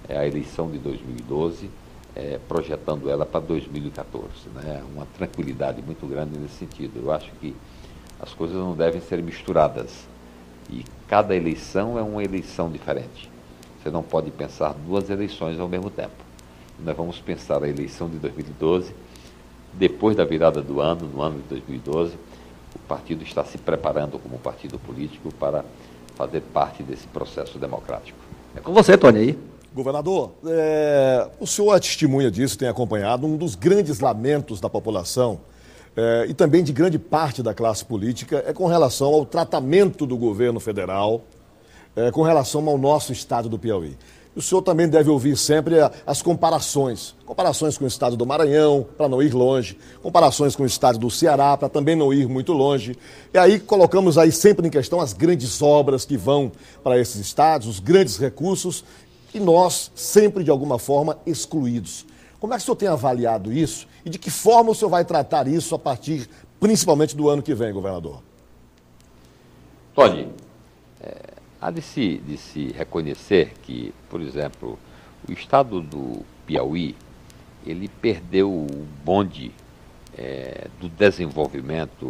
a eleição de 2012, projetando ela para 2014. Né? Uma tranquilidade muito grande nesse sentido. Eu acho que as coisas não devem ser misturadas. E cada eleição é uma eleição diferente. Você não pode pensar duas eleições ao mesmo tempo. Nós vamos pensar a eleição de 2012, depois da virada do ano, no ano de 2012, o partido está se preparando como partido político para fazer parte desse processo democrático. É com você, Tony, aí. Governador, o senhor é testemunha disso, tem acompanhado um dos grandes lamentos da população e também de grande parte da classe política é com relação ao tratamento do governo federal, com relação ao nosso estado do Piauí. O senhor também deve ouvir sempre as comparações com o estado do Maranhão, para não ir longe, comparações com o estado do Ceará, para também não ir muito longe. E aí colocamos aí sempre em questão as grandes obras que vão para esses estados, os grandes recursos, e nós sempre, de alguma forma, excluídos. Como é que o senhor tem avaliado isso e de que forma o senhor vai tratar isso a partir, principalmente, do ano que vem, governador? Tony, há de se reconhecer que, por exemplo, o estado do Piauí, ele perdeu o bonde do desenvolvimento,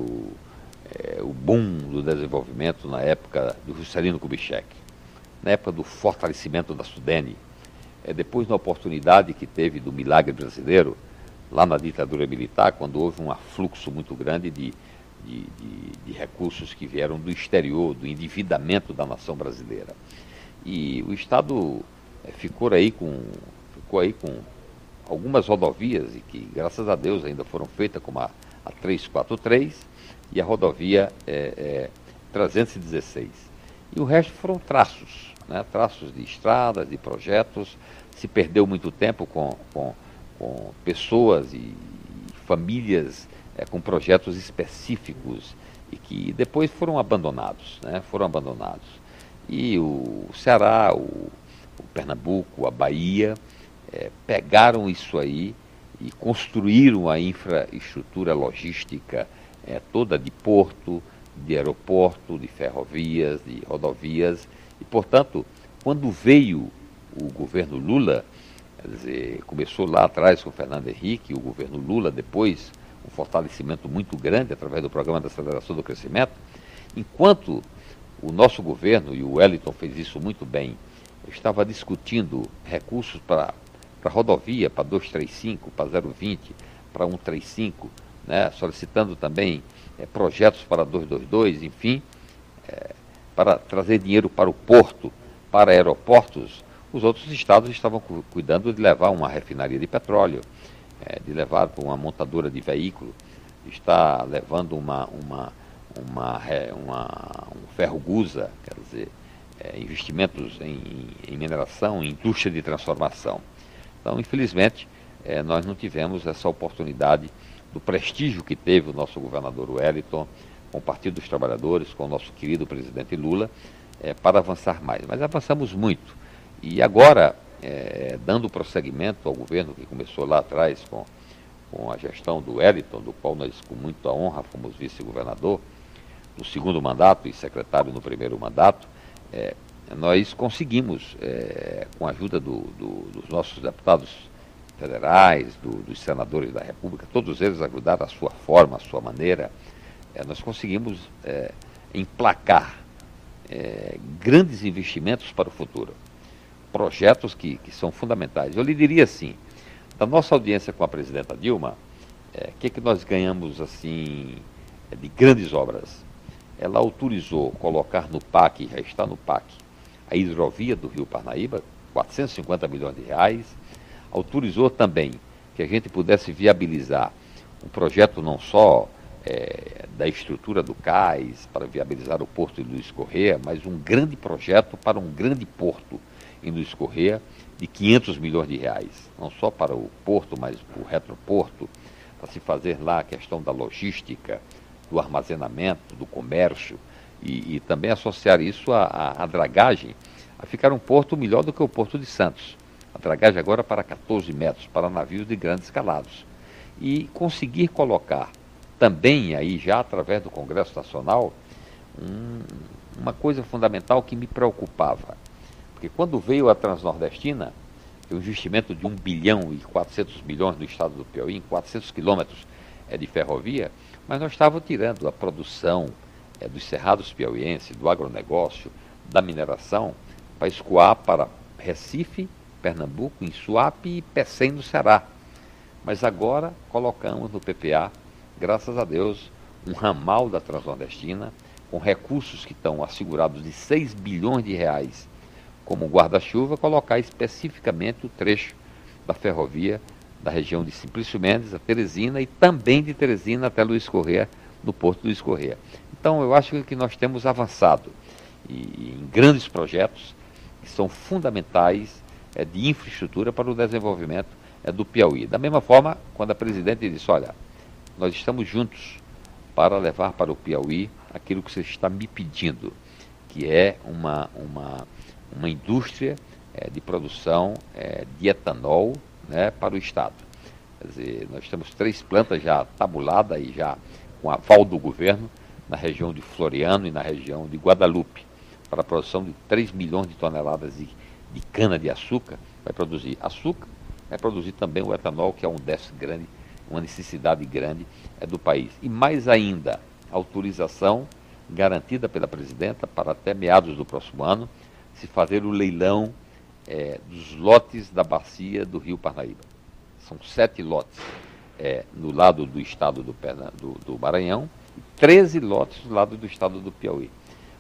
o boom do desenvolvimento na época do Juscelino Kubitschek, na época do fortalecimento da Sudene, depois da oportunidade que teve do milagre brasileiro, lá na ditadura militar, quando houve um afluxo muito grande de recursos que vieram do exterior, do endividamento da nação brasileira. E o Estado ficou aí com algumas rodovias, e que, graças a Deus, ainda foram feitas, como a 343 e a rodovia 316. E o resto foram traços, né? Traços de estradas, de projetos. Se perdeu muito tempo com pessoas e famílias com projetos específicos e que depois foram abandonados, né? Foram abandonados. E o Ceará, o Pernambuco, a Bahia, pegaram isso aí e construíram a infraestrutura logística toda de porto, de aeroporto, de ferrovias, de rodovias. E, portanto, quando veio o governo Lula, quer dizer, começou lá atrás com o Fernando Henrique, o governo Lula depois, um fortalecimento muito grande através do Programa de Aceleração do Crescimento, enquanto o nosso governo, e o Wellington fez isso muito bem, estava discutindo recursos para rodovia, para 235, para 020, para 135, né, solicitando também projetos para 222, enfim, para trazer dinheiro para o porto, para aeroportos. Os outros estados estavam cuidando de levar uma refinaria de petróleo, de levar para uma montadora de veículo, está levando um ferro-gusa, quer dizer, investimentos em mineração, em indústria de transformação. Então, infelizmente, nós não tivemos essa oportunidade do prestígio que teve o nosso governador Wellington, com o Partido dos Trabalhadores, com o nosso querido presidente Lula, para avançar mais. Mas avançamos muito. E agora, dando prosseguimento ao governo que começou lá atrás com a gestão do Wellington, do qual nós, com muita honra, fomos vice-governador, no segundo mandato e secretário no primeiro mandato, nós conseguimos, com a ajuda dos nossos deputados federais, dos senadores da República, todos eles ajudaram à sua forma, à sua maneira, nós conseguimos emplacar grandes investimentos para o futuro. Projetos que são fundamentais. Eu lhe diria assim, da nossa audiência com a presidenta Dilma, que nós ganhamos assim de grandes obras? Ela autorizou colocar no PAC, já está no PAC, a hidrovia do Rio Parnaíba, 450 milhões de reais, autorizou também que a gente pudesse viabilizar um projeto não só da estrutura do cais, para viabilizar o porto de Luiz Correia, mas um grande projeto para um grande porto em Luiz Correia, de 500 milhões de reais, não só para o porto, mas para o retroporto, para se fazer lá a questão da logística, do armazenamento, do comércio, e também associar isso à dragagem, a ficar um porto melhor do que o Porto de Santos. A dragagem agora para 14 metros, para navios de grandes calados. E conseguir colocar também aí, já através do Congresso Nacional, uma coisa fundamental que me preocupava. Porque quando veio a Transnordestina, Tem um investimento de 1 bilhão e 400 milhões no estado do Piauí, em 400 quilômetros de ferrovia, mas nós estávamos tirando a produção dos cerrados piauienses, do agronegócio, da mineração, para escoar para Recife, Pernambuco, em Suape e Pecém, no Ceará. Mas agora colocamos no PPA, graças a Deus, um ramal da Transnordestina, com recursos que estão assegurados de 6 bilhões de reais como guarda-chuva, colocar especificamente o trecho da ferrovia da região de Simplício Mendes a Teresina e também de Teresina até Luiz Correia, no Porto Luiz Correia. Então, eu acho que nós temos avançado em grandes projetos que são fundamentais de infraestrutura para o desenvolvimento do Piauí. Da mesma forma, quando a presidente disse, olha, nós estamos juntos para levar para o Piauí aquilo que você está me pedindo, que é uma indústria de produção de etanol, né, para o Estado. Quer dizer, nós temos 3 plantas já tabuladas e já com aval do governo na região de Floriano e na região de Guadalupe, para a produção de 3 milhões de toneladas de cana-de-açúcar. Vai produzir açúcar, vai produzir também o etanol, que é um déficit grande, uma necessidade grande do país. E mais ainda, autorização garantida pela presidenta para até meados do próximo ano se fazer o leilão dos lotes da bacia do Rio Parnaíba. São 7 lotes no lado do estado do Maranhão e 13 lotes do lado do estado do Piauí,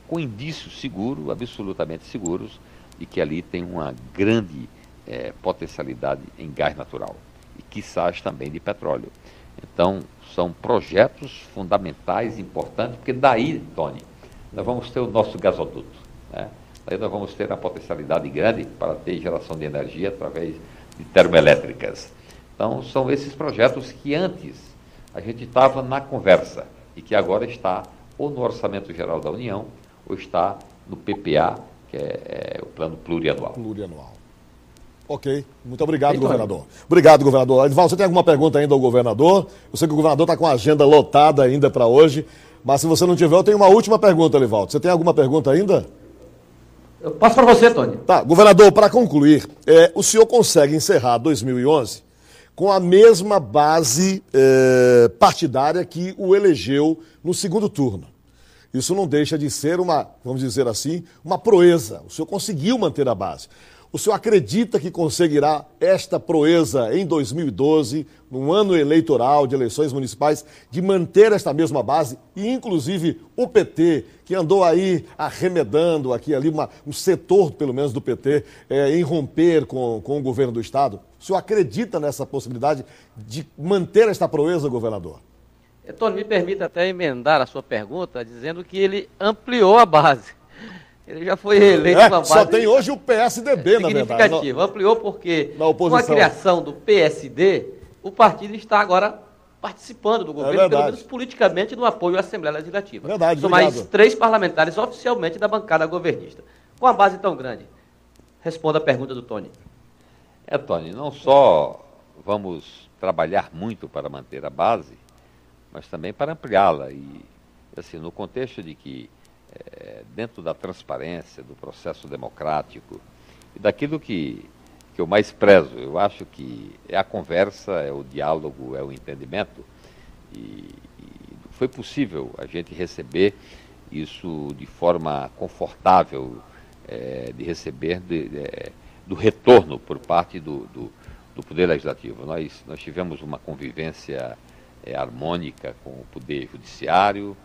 com indícios seguros, absolutamente seguros, de que ali tem uma grande potencialidade em gás natural e quizás também de petróleo. Então, são projetos fundamentais, importantes, porque daí, Tony, nós vamos ter o nosso gasoduto, né? Daí nós vamos ter a potencialidade grande para ter geração de energia através de termoelétricas. Então, são esses projetos que antes a gente estava na conversa e que agora está ou no Orçamento Geral da União ou está no PPA, que é o Plano Plurianual. Ok, muito obrigado, governador. Obrigado, governador. Edvaldo, você tem alguma pergunta ainda ao governador? Eu sei que o governador está com a agenda lotada ainda para hoje, mas se você não tiver, eu tenho uma última pergunta, Edvaldo. Você tem alguma pergunta ainda? Eu passo para você, Tony. Tá, governador, para concluir, o senhor consegue encerrar 2011 com a mesma base partidária que o elegeu no segundo turno. Isso não deixa de ser vamos dizer assim, uma proeza. O senhor conseguiu manter a base. O senhor acredita que conseguirá esta proeza em 2012, num ano eleitoral de eleições municipais, de manter esta mesma base e, inclusive, o PT, que andou aí arremedando aqui ali, um setor, pelo menos, do PT, em romper com o governo do Estado? O senhor acredita nessa possibilidade de manter esta proeza, governador? Tony, me permita até emendar a sua pergunta, dizendo que ele ampliou a base. Ele já foi reeleito com uma base só tem hoje o PSDB, na verdade. Significativo. Ampliou porque, com a criação do PSD, o partido está agora participando do governo, pelo menos politicamente, no apoio à Assembleia Legislativa. Verdade, são mais 3 parlamentares oficialmente da bancada governista. Com a base tão grande, responda a pergunta do Tony. Tony, não só vamos trabalhar muito para manter a base, mas também para ampliá-la. E, assim, no contexto de que dentro da transparência, do processo democrático e daquilo que eu mais prezo, eu acho que é a conversa, é o diálogo, é o entendimento, e foi possível a gente receber isso de forma confortável, de receber do retorno por parte do Poder Legislativo. Nós tivemos uma convivência harmônica com o Poder Judiciário,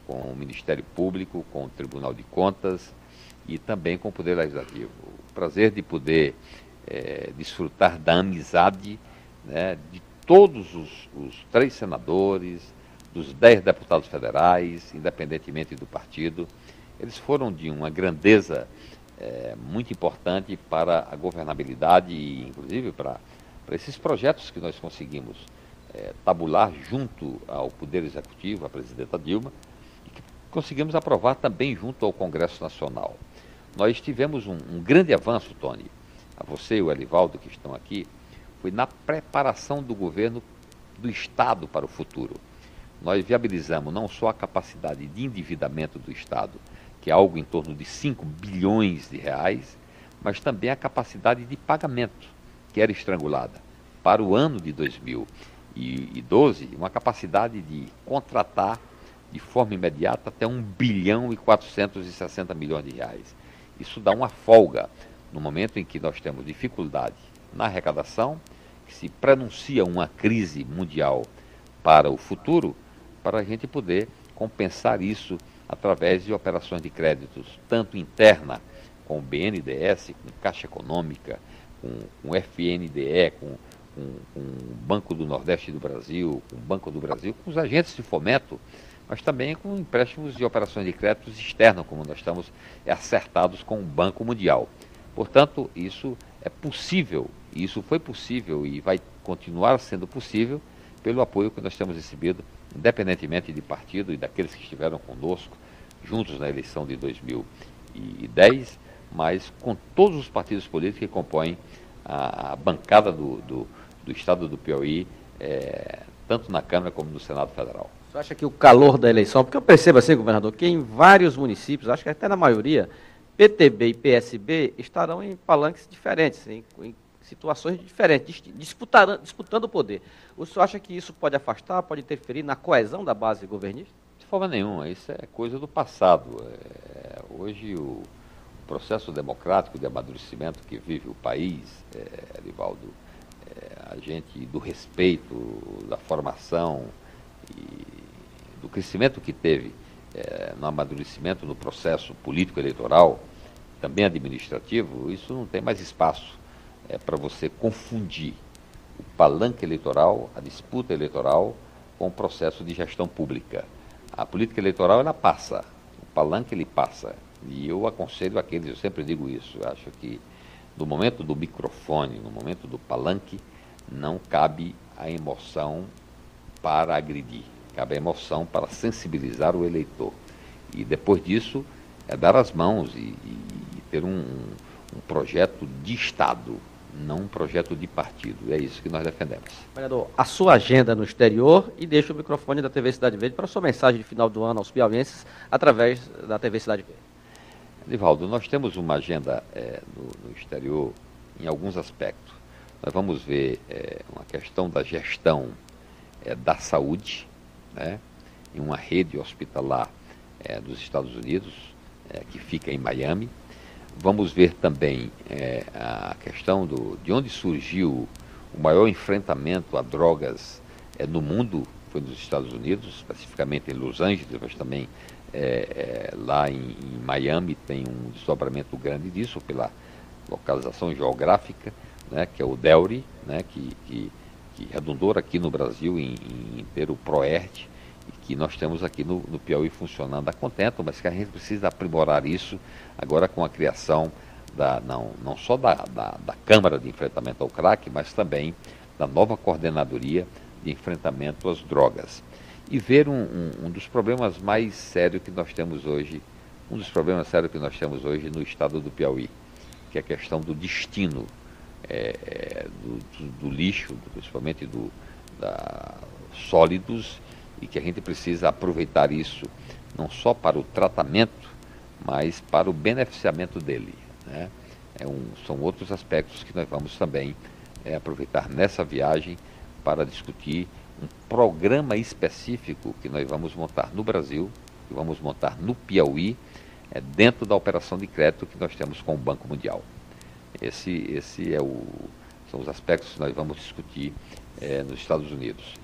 com o Ministério Público, com o Tribunal de Contas e também com o Poder Legislativo. O prazer de poder desfrutar da amizade, né, de todos os 3 senadores, dos 10 deputados federais, independentemente do partido. Eles foram de uma grandeza muito importante para a governabilidade e, inclusive, para esses projetos que nós conseguimos tabular junto ao Poder Executivo, à presidenta Dilma, conseguimos aprovar também junto ao Congresso Nacional. Nós tivemos um grande avanço, Tony, a você e o Elivaldo que estão aqui, foi na preparação do governo do Estado para o futuro. Nós viabilizamos não só a capacidade de endividamento do Estado, que é algo em torno de 5 bilhões de reais, mas também a capacidade de pagamento. que era estrangulada, para o ano de 2012, uma capacidade de contratar de forma imediata até 1 bilhão e 460 milhões de reais. Isso dá uma folga no momento em que nós temos dificuldade na arrecadação, que se prenuncia uma crise mundial para o futuro, para a gente poder compensar isso através de operações de créditos, tanto interna, com o BNDES, com Caixa Econômica, com FNDE, com o Banco do Nordeste do Brasil, com o Banco do Brasil, com os agentes de fomento, mas também com empréstimos e operações de créditos externos, como nós estamos acertados com o Banco Mundial. Portanto, isso é possível, e isso foi possível e vai continuar sendo possível pelo apoio que nós temos recebido, independentemente de partido e daqueles que estiveram conosco, juntos na eleição de 2010, mas com todos os partidos políticos que compõem a bancada do Estado do Piauí, tanto na Câmara como no Senado Federal. Você acha que o calor da eleição, porque eu percebo assim, governador, que em vários municípios, acho que até na maioria, PTB e PSB estarão em palanques diferentes, em situações diferentes, disputando o poder. O senhor acha que isso pode afastar, pode interferir na coesão da base governista? De forma nenhuma, isso é coisa do passado. Hoje o processo democrático de amadurecimento que vive o país, Arivaldo, a gente do respeito, da formação e do crescimento que teve no amadurecimento no processo político-eleitoral, também administrativo, isso não tem mais espaço para você confundir o palanque eleitoral, a disputa eleitoral, com o processo de gestão pública. A política eleitoral, ela passa, o palanque ele passa, e eu aconselho aqueles, eu sempre digo isso, eu acho que no momento do microfone, no momento do palanque, não cabe a emoção para agredir, cabe a emoção para sensibilizar o eleitor. E depois disso, dar as mãos e ter um projeto de Estado, não um projeto de partido. É isso que nós defendemos. Vereador, a sua agenda no exterior, e deixa o microfone da TV Cidade Verde para a sua mensagem de final do ano aos piauienses através da TV Cidade Verde. Edivaldo, nós temos uma agenda no exterior em alguns aspectos. Nós vamos ver uma questão da gestão da saúde, né, em uma rede hospitalar dos Estados Unidos, que fica em Miami. Vamos ver também a questão de onde surgiu o maior enfrentamento a drogas no mundo, foi nos Estados Unidos, especificamente em Los Angeles, mas também lá em Miami tem um desdobramento grande disso, pela localização geográfica, né, que é o DELRI, né, que redundou aqui no Brasil em ter o PROERT, e que nós temos aqui no Piauí funcionando a contento, mas que a gente precisa aprimorar isso agora com a criação não só da Câmara de Enfrentamento ao Crack, mas também da nova coordenadoria de enfrentamento às drogas. E ver um dos problemas mais sérios que nós temos hoje, no estado do Piauí, que é a questão do destino do lixo, principalmente sólidos, e que a gente precisa aproveitar isso não só para o tratamento, mas para o beneficiamento dele, né? São outros aspectos que nós vamos também aproveitar nessa viagem para discutir um programa específico que nós vamos montar no Brasil, que vamos montar no Piauí, dentro da operação de crédito que nós temos com o Banco Mundial. São os aspectos que nós vamos discutir nos Estados Unidos.